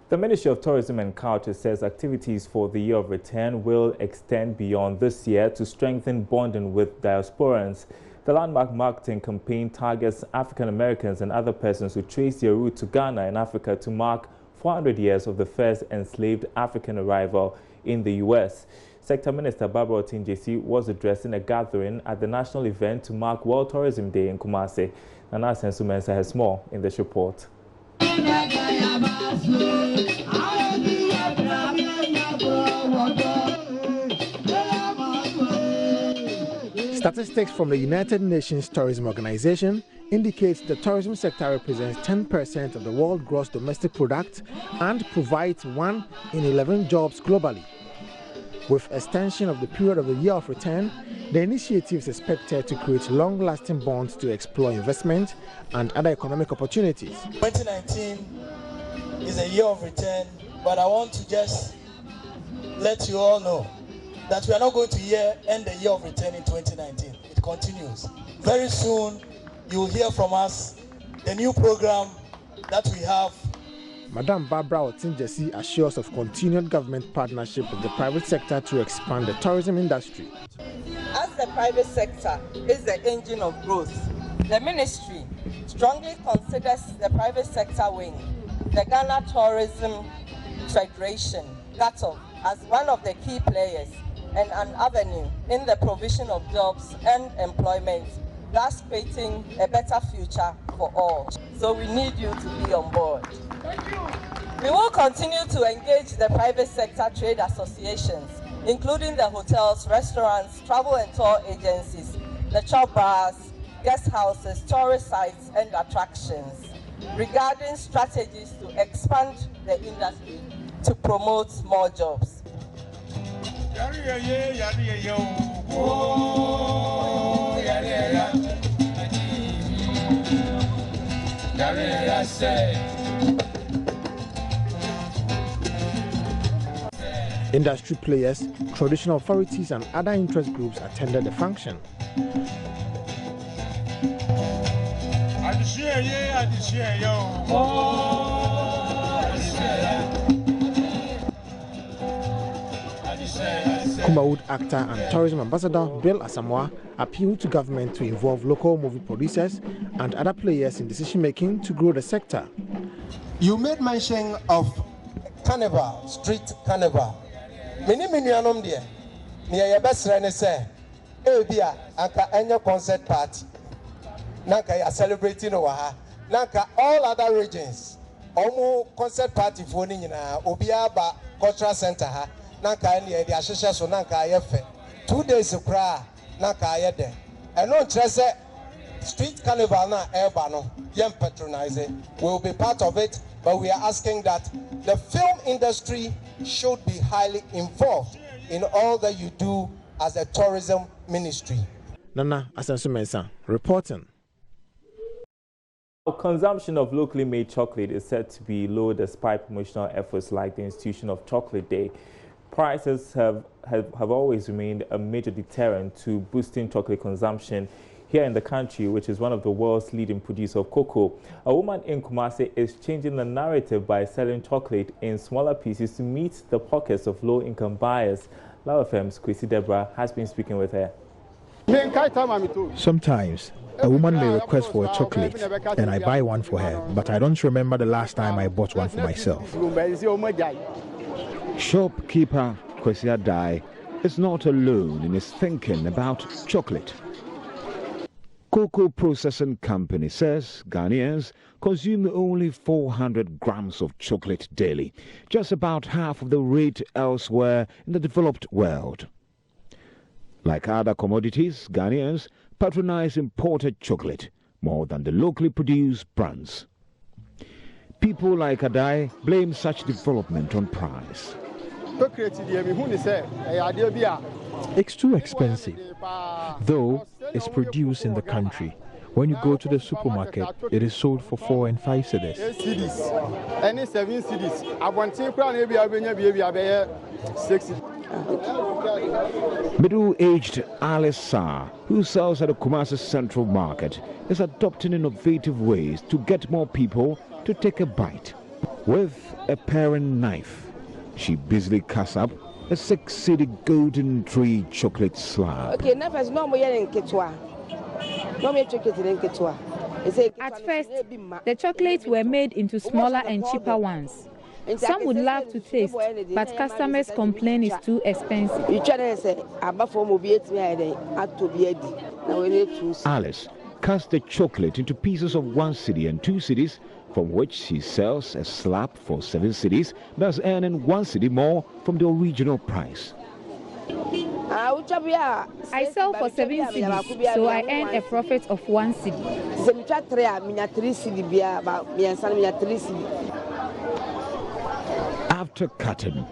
The Ministry of Tourism and Culture says activities for the Year of Return will extend beyond this year to strengthen bonding with diasporans. The landmark marketing campaign targets African Americans and other persons who trace their route to Ghana and Africa to mark 400 years of the first enslaved African arrival in the U.S. Sector Minister Barbara Otinjesi was addressing a gathering at the national event to mark World Tourism Day in Kumasi. Nana Sensumensa has more in this report. Statistics from the United Nations Tourism Organization indicates the tourism sector represents 10% of the world gross domestic product and provides 1 in 11 jobs globally. With extension of the period of the Year of Return, the initiative is expected to create long-lasting bonds to explore investment and other economic opportunities. 2019 is a year of return, but I want to just let you all know that we are not going to end the year of return in 2019. It continues. Very soon, you will hear from us the new program that we have. Madam Barbara Otinjesi assures of continued government partnership with the private sector to expand the tourism industry. As the private sector is the engine of growth, the ministry strongly considers the private sector wing, the Ghana Tourism Federation, GATO, as one of the key players and an avenue in the provision of jobs and employment, thus creating a better future for all. So we need you to be on board. We will continue to engage the private sector trade associations, including the hotels, restaurants, travel and tour agencies, the chop bars, guest houses, tourist sites and attractions, regarding strategies to expand the industry to promote more jobs. Industry players, traditional authorities and other interest groups attended the function. Kumawood actor and tourism ambassador Bill Asamoah appealed to government to involve local movie producers and other players in decision-making to grow the sector. You made mention of carnival, street carnival. Many there. Near your best friend say, Ebia, Anka annual concert party. Nanka ya celebrating Oaha. Nanka all other regions. Omu concert party for Nina, Obiaba Cultural Center. Nanka any the Ashisha so Nanka Yefe. 2 days of cry, Nanka Yede. And no trese street carnival na Erbano, young patronizing, will be part of it, but we are asking that the film industry should be highly involved in all that you do as a tourism ministry. Nana Asensumensa reporting. Consumption of locally made chocolate is said to be low despite promotional efforts like the institution of Chocolate Day. Prices have always remained a major deterrent to boosting chocolate consumption here in the country, which is one of the world's leading producers of cocoa. A woman in Kumasi is changing the narrative by selling chocolate in smaller pieces to meet the pockets of low-income buyers. Law FM's Kwesi Deborah has been speaking with her. Sometimes a woman may request for a chocolate and I buy one for her, but I don't remember the last time I bought one for myself. Shopkeeper Kwesi Adai is not alone in his thinking about chocolate. Cocoa Processing Company says Ghanaians consume only 400 grams of chocolate daily, just about half of the rate elsewhere in the developed world. Like other commodities, Ghanaians patronize imported chocolate more than the locally produced brands. People like Adai blame such development on price. It's too expensive, though it's produced in the country. When you go to the supermarket, it is sold for 4 and 5 cedis. Any 7 cedis. Middle-aged Alice Sarr, who sells at the Kumasi Central Market, is adopting innovative ways to get more people to take a bite. With a paring knife, she busily cuts up a 6-cedi golden tree chocolate slab. Okay, now first no more in Ketwa. No more chocolate in Ketwa. At first, the chocolates were made into smaller and cheaper ones. Some would love to taste, but customers complain it's too expensive. Alice cuts the chocolate into pieces of 1 cedi and 2 cedis, from which she sells a slab for 7 cedis, thus earning 1 cedi more from the original price. I sell for 7 cedis, so I earn a profit of 1 cedi. After cutting,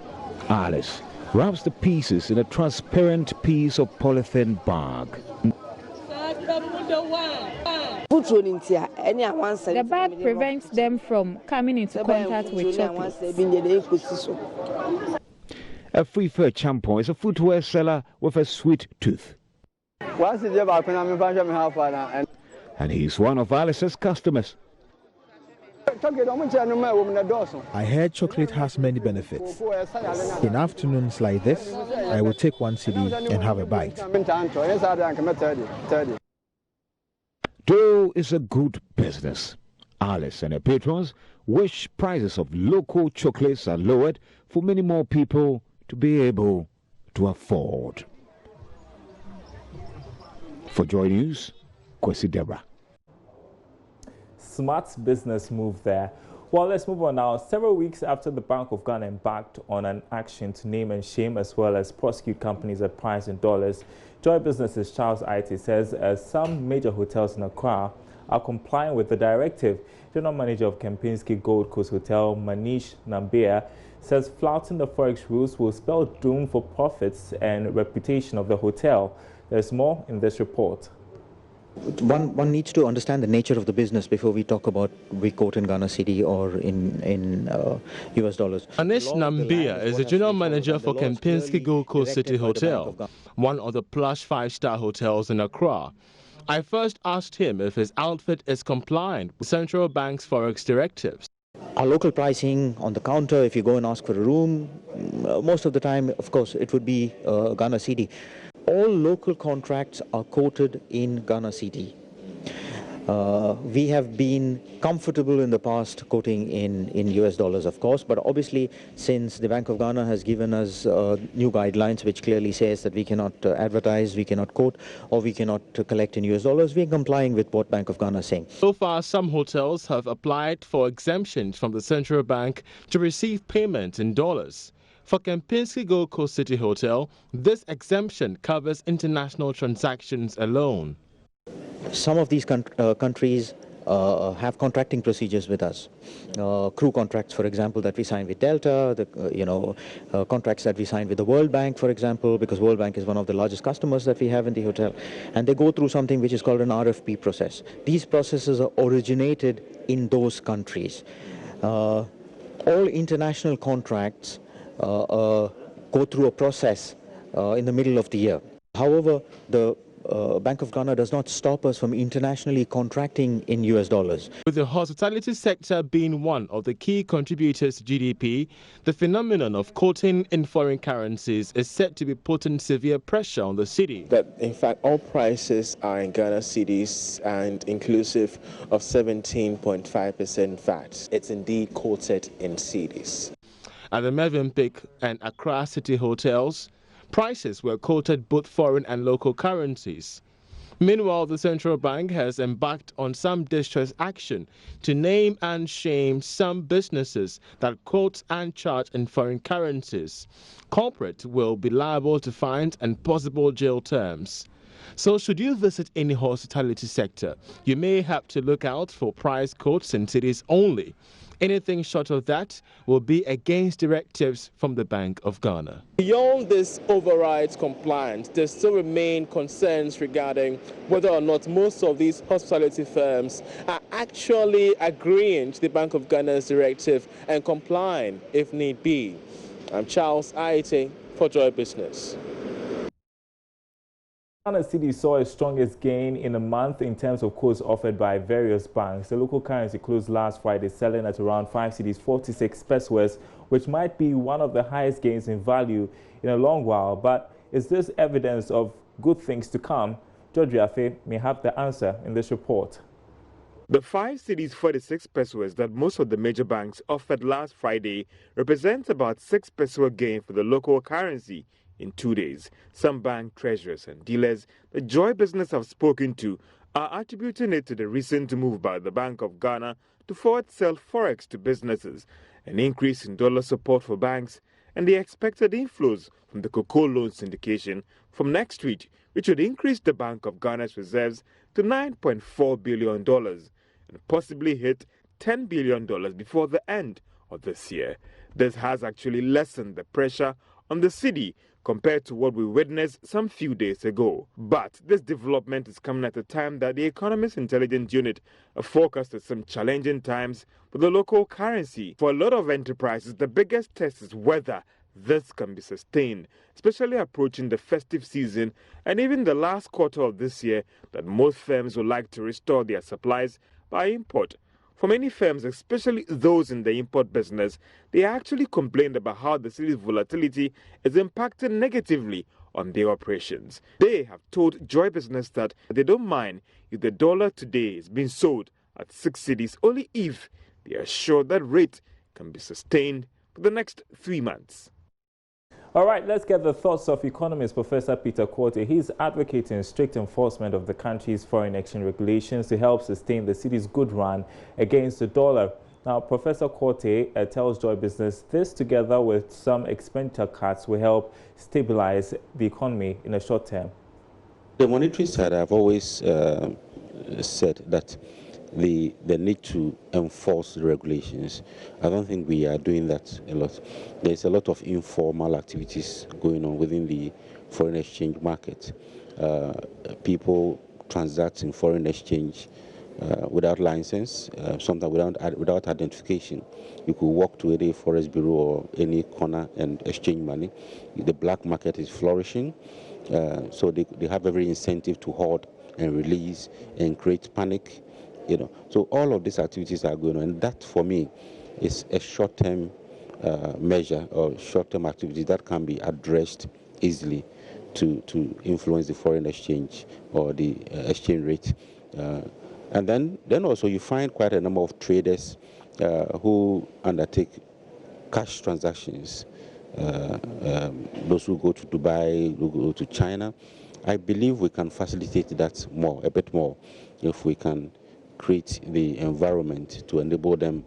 Alice wraps the pieces in a transparent piece of polythene bag. The bag prevents them from coming into contact with chocolate. A free-fare champion is a footwear seller with a sweet tooth. And he's one of Alice's customers. I heard chocolate has many benefits. In afternoons like this, I will take 1 cedi and have a bite. Dough is a good business. Alice and her patrons wish prices of local chocolates are lowered for many more people to be able to afford. For JoyNews, Kwesi Debra. Smart business move there. Well, let's move on now. Several weeks after the Bank of Ghana embarked on an action to name and shame as well as prosecute companies that price in dollars, Joy Business's Charles Aite says some major hotels in Accra are complying with the directive. General Manager of Kempinski Gold Coast Hotel, Manish Nambia, says flouting the forex rules will spell doom for profits and reputation of the hotel. There's more in this report. One needs to understand the nature of the business before we talk about we quote in Ghana cedi or in US dollars. Manish Nambia is the general manager for Kempinski Gold Coast City Hotel, one of the plush 5-star hotels in Accra. I first asked him if his outfit is compliant with Central Bank's forex directives. Our local pricing on the counter, if you go and ask for a room, most of the time, of course, it would be Ghana cedi. All local contracts are quoted in Ghana cedi. We have been comfortable in the past quoting in US dollars, of course, but obviously since the Bank of Ghana has given us new guidelines which clearly says that we cannot advertise, we cannot quote, or we cannot collect in US dollars, we are complying with what Bank of Ghana is saying. So far, some hotels have applied for exemptions from the Central Bank to receive payment in dollars. For Kempinski Gold Coast City Hotel, this exemption covers international transactions alone. Some of these countries have contracting procedures with us. Crew contracts, for example, that we sign with Delta, contracts that we sign with the World Bank, for example, because World Bank is one of the largest customers that we have in the hotel. And they go through something which is called an RFP process. These processes are originated in those countries. All international contracts go through a process in the middle of the year. However, the Bank of Ghana does not stop us from internationally contracting in US dollars. With the hospitality sector being one of the key contributors to GDP, the phenomenon of quoting in foreign currencies is said to be putting severe pressure on the city. That in fact all prices are in Ghana cedis and inclusive of 17.5% VAT. It's indeed quoted in cedis. At the Mervinpick and Accra City hotels, prices were quoted both foreign and local currencies. Meanwhile, the Central Bank has embarked on some distress action to name and shame some businesses that quote and charge in foreign currencies. Corporate will be liable to fines and possible jail terms. So should you visit any hospitality sector, you may have to look out for price quotes in cities only. Anything short of that will be against directives from the Bank of Ghana. Beyond this override compliance, there still remain concerns regarding whether or not most of these hospitality firms are actually agreeing to the Bank of Ghana's directive and complying if need be. I'm Charles Aite for Joy Business. Ghana City saw its strongest gain in a month in terms of quotes offered by various banks. The local currency closed last Friday selling at around 5 cedis 46 pesos, which might be one of the highest gains in value in a long while. But is this evidence of good things to come? George Afe may have the answer in this report. The 5 cedis 46 pesos that most of the major banks offered last Friday represents about 6 peso gain for the local currency in 2 days. Some bank treasurers and dealers the Joy Business have spoken to are attributing it to the recent move by the Bank of Ghana to forward sell forex to businesses, an increase in dollar support for banks, and the expected inflows from the cocoa loan syndication from next week, which would increase the Bank of Ghana's reserves to $9.4 billion and possibly hit $10 billion before the end of this year. This has actually lessened the pressure on the city compared to what we witnessed some few days ago. But this development is coming at a time that the Economist Intelligence Unit forecasted some challenging times for the local currency. For a lot of enterprises, the biggest test is whether this can be sustained, especially approaching the festive season and even the last quarter of this year that most firms would like to restore their supplies by import. For many firms, especially those in the import business, they actually complained about how the city's volatility is impacting negatively on their operations. They have told Joy Business that they don't mind if the dollar today is being sold at 6 cedis, only if they are sure that rate can be sustained for the next 3 months. All right, let's get the thoughts of economist Professor Peter Quartey. He's advocating strict enforcement of the country's foreign exchange regulations to help sustain the city's good run against the dollar. Now, Professor Quartey tells Joy Business this, together with some expenditure cuts, will help stabilize the economy in the short term. The monetary side, I've always said that the need to enforce the regulations. I don't think we are doing that a lot. There's a lot of informal activities going on within the foreign exchange market. People transact in foreign exchange without license, sometimes without identification. You could walk to any forest bureau or any corner and exchange money. The black market is flourishing, so they have every incentive to hoard and release and create panic. So all of these activities are going on, and that for me is a short-term measure or short-term activity that can be addressed easily to influence the foreign exchange or the exchange rate. And then also you find quite a number of traders who undertake cash transactions. Those who go to Dubai, who go to China. I believe we can facilitate that a bit more, if we can create the environment to enable them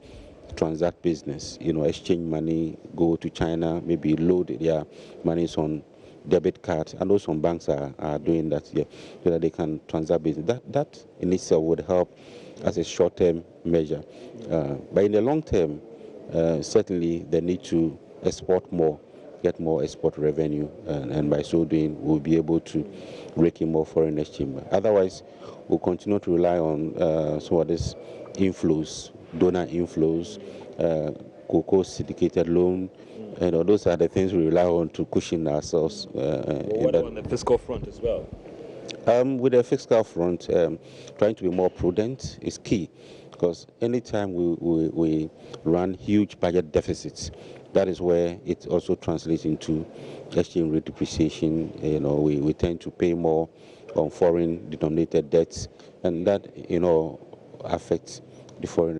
to transact business, exchange money, go to China, maybe load their monies on debit cards. I know some banks are doing that here, so that they can transact business. That in itself would help as a short-term measure. But in the long term, certainly they need to export more, get more export revenue, and by so doing, we'll be able to rake in more foreign exchange. Otherwise, we'll continue to rely on some of these inflows, donor inflows, cocoa syndicated loan, and those are the things we rely on to cushion ourselves. What on the fiscal front as well? With the fiscal front, trying to be more prudent is key, because anytime we run huge budget deficits, that is where it also translates into exchange rate depreciation. We tend to pay more on foreign denominated debts, and that affects the foreign.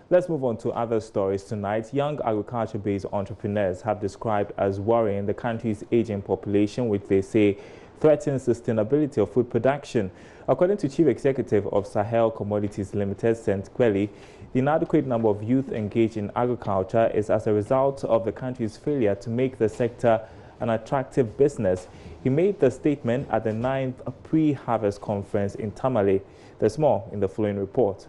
Let's move on to other stories tonight. Young agriculture-based entrepreneurs have described as worrying the country's aging population, which they say threatens sustainability of food production. According to Chief Executive of Sahel Commodities Limited, St. Quelly, the inadequate number of youth engaged in agriculture is as a result of the country's failure to make the sector an attractive business. He made the statement at the 9th pre-harvest conference in Tamale. There's more in the following report.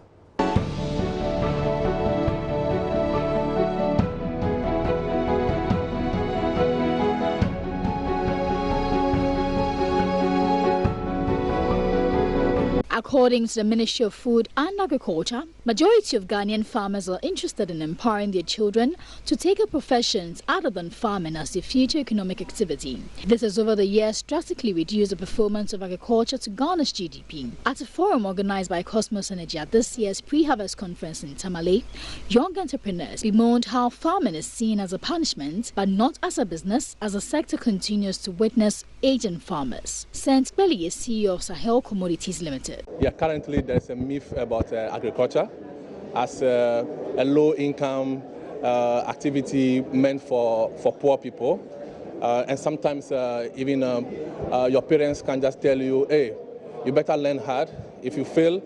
According to the Ministry of Food and Agriculture, majority of Ghanaian farmers are interested in empowering their children to take up professions other than farming as their future economic activity. This has over the years drastically reduced the performance of agriculture to Ghana's GDP. At a forum organized by Cosmos Energy at this year's pre-harvest conference in Tamale, young entrepreneurs bemoaned how farming is seen as a punishment but not as a business, as the sector continues to witness aging farmers. Saint Belly is CEO of Sahel Commodities Limited. Yeah, currently there's a myth about agriculture as a low-income activity meant for poor people. And sometimes even your parents can just tell you, hey, you better learn hard. If you fail,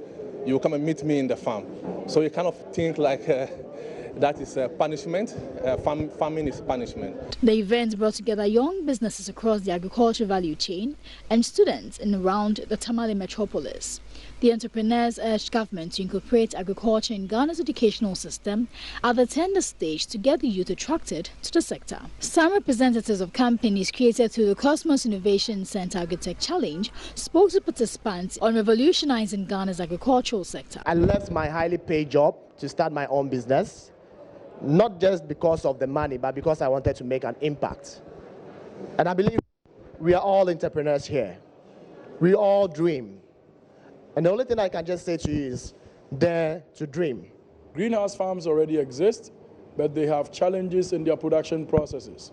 you come and meet me in the farm. So you kind of think like that is punishment. Farming is punishment. The event brought together young businesses across the agriculture value chain and students in and around the Tamale metropolis. The entrepreneurs urged government to incorporate agriculture in Ghana's educational system at the tender stage to get the youth attracted to the sector. Some representatives of companies created through the Cosmos Innovation Center Agritech Challenge spoke to participants on revolutionizing Ghana's agricultural sector. I left my highly paid job to start my own business, not just because of the money, but because I wanted to make an impact. And I believe we are all entrepreneurs here. We all dream. And the only thing I can just say to you is, dare to dream. Greenhouse farms already exist, but they have challenges in their production processes.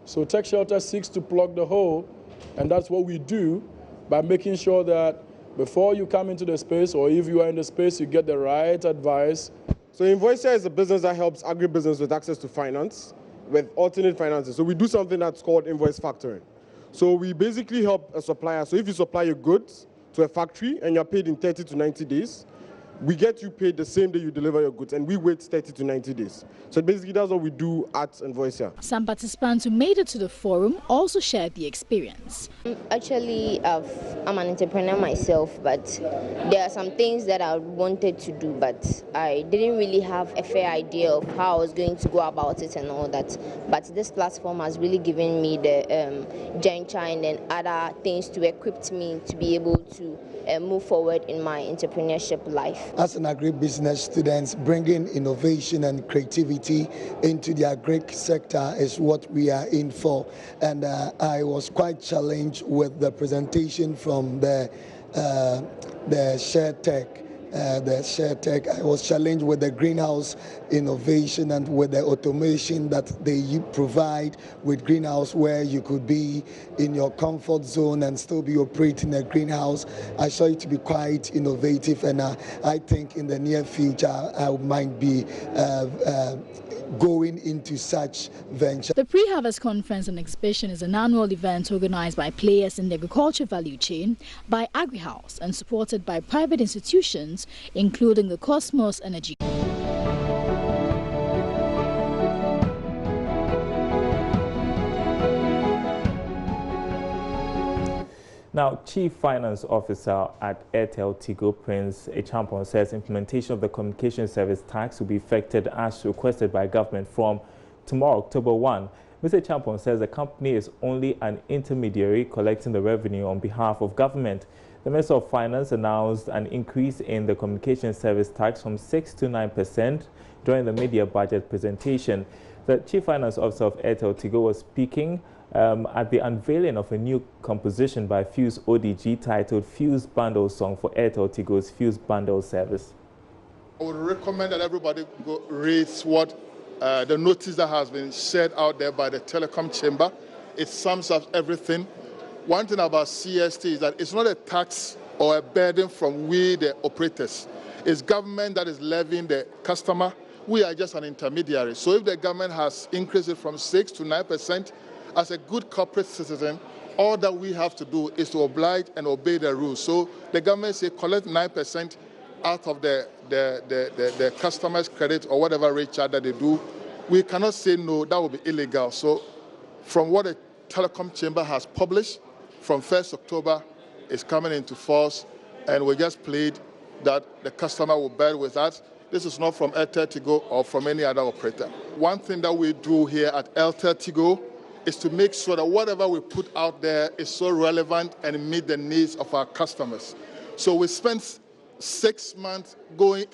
So Tech Shelter seeks to plug the hole, and that's what we do by making sure that before you come into the space, or if you are in the space, you get the right advice. So Invoicer is a business that helps agribusiness with access to finance, with alternate finances. So we do something that's called invoice factoring. So we basically help a supplier. So if you supply your goods to a factory and you're paid in 30 to 90 days, we get you paid the same day you deliver your goods, and we wait 30 to 90 days. So basically that's what we do at Invoicer. Some participants who made it to the forum also shared the experience. Actually, I'm an entrepreneur myself, but there are some things that I wanted to do, but I didn't really have a fair idea of how I was going to go about it and all that. But this platform has really given me the juncture and then other things to equip me to be able to move forward in my entrepreneurship life. As an agribusiness student, bringing innovation and creativity into the agri sector is what we are in for. And I was quite challenged with the presentation from the Share Tech. I was challenged with the greenhouse innovation and with the automation that they provide with greenhouse, where you could be in your comfort zone and still be operating a greenhouse. I saw it to be quite innovative, and I think in the near future I might be going into such venture. The pre-harvest conference and exhibition is an annual event organized by players in the agriculture value chain, by AgriHouse, and supported by private institutions, including the Cosmos Energy. Now, Chief Finance Officer at Airtel Tigo, Prince Echampon, says implementation of the communication service tax will be effected as requested by government from tomorrow, October 1. Mr. Echampon says the company is only an intermediary collecting the revenue on behalf of government. The Minister of Finance announced an increase in the communication service tax from 6 to 9% during the media budget presentation. The Chief Finance Officer of Airtel Tigo was speaking at the unveiling of a new composition by Fuse ODG titled Fuse Bundle Song for Airtel Tigo's Fuse Bundle service. I would recommend that everybody go read what the notice that has been shared out there by the Telecom Chamber. It sums up everything. One thing about CST is that it's not a tax or a burden from we, the operators. It's government that is levying the customer. We are just an intermediary. So if the government has increased it from 6 to 9%, as a good corporate citizen, all that we have to do is to oblige and obey the rules. So the government say collect 9% out of the customer's credit or whatever rate charge that they do. We cannot say no, that would be illegal. So from what the Telecom Chamber has published, from 1st October, it's coming into force, and we just plead that the customer will bear with us. This is not from Airtel Tigo or from any other operator. One thing that we do here at Airtel Tigo is to make sure that whatever we put out there is so relevant and meet the needs of our customers. So we spend 6 months going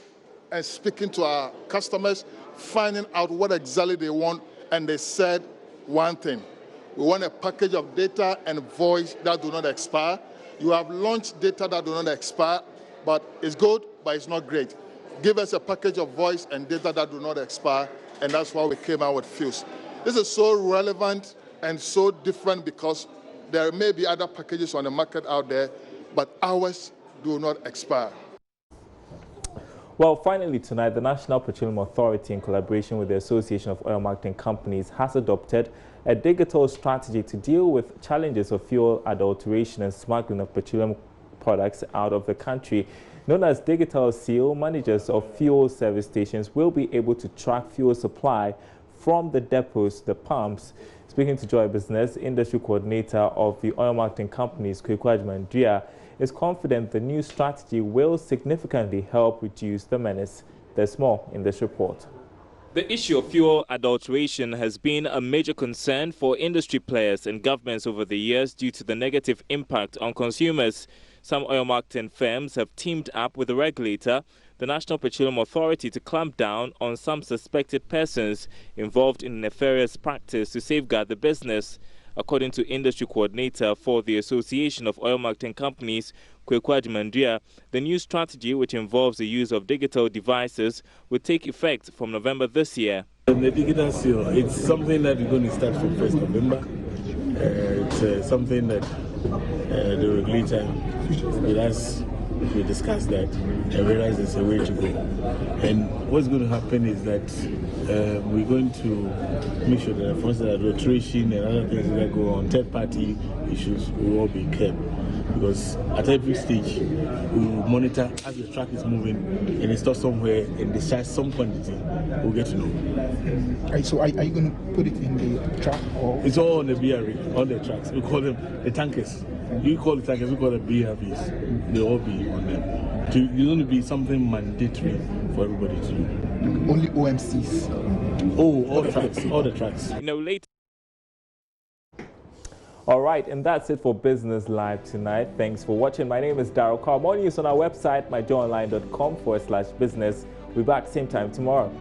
and speaking to our customers, finding out what exactly they want, and they said one thing. We want a package of data and voice that do not expire. You have launched data that do not expire, but it's good, but it's not great. Give us a package of voice and data that do not expire, and that's why we came out with Fuse. This is so relevant and so different because there may be other packages on the market out there, but ours do not expire. Well, finally tonight, the National Petroleum Authority, in collaboration with the Association of Oil Marketing Companies, has adopted a digital strategy to deal with challenges of fuel adulteration and smuggling of petroleum products out of the country. Known as Digital Seal, managers of fuel service stations will be able to track fuel supply from the depots to the pumps. Speaking to Joy Business, Industry Coordinator of the Oil Marketing Companies, Kwekwa is confident the new strategy will significantly help reduce the menace. There's more in this report. The issue of fuel adulteration has been a major concern for industry players and governments over the years due to the negative impact on consumers. Some oil marketing firms have teamed up with the regulator, the National Petroleum Authority, to clamp down on some suspected persons involved in nefarious practice to safeguard the business. According to Industry Coordinator for the Association of Oil Marketing Companies, Kwekwa, the new strategy, which involves the use of digital devices, will take effect from November this year. The digital seal, it's something that we're going to start from 1st November. It's something that the regulator, with us, we discussed that and realized there's a way to go. And what's going to happen is that we're going to make sure that, for instance, adulteration and other things that go on, third-party issues will all be kept. Because at every stage, we will monitor as the truck is moving and it's stopped somewhere and discharge some quantity, we'll get to know. Right, so are you going to put it in the truck? Or? It's all on the BRA, on the trucks. We call them the tankers. You call it tankers, we call them BRVs. They'll all be on them. It's going to be something mandatory for everybody to do. Only OMCs? Oh, all the trucks, all the trucks. Later. All right, and that's it for Business Live tonight. Thanks for watching. My name is Darryl Carr. More news on our website, myjoyonline.com/business. We'll be back same time tomorrow.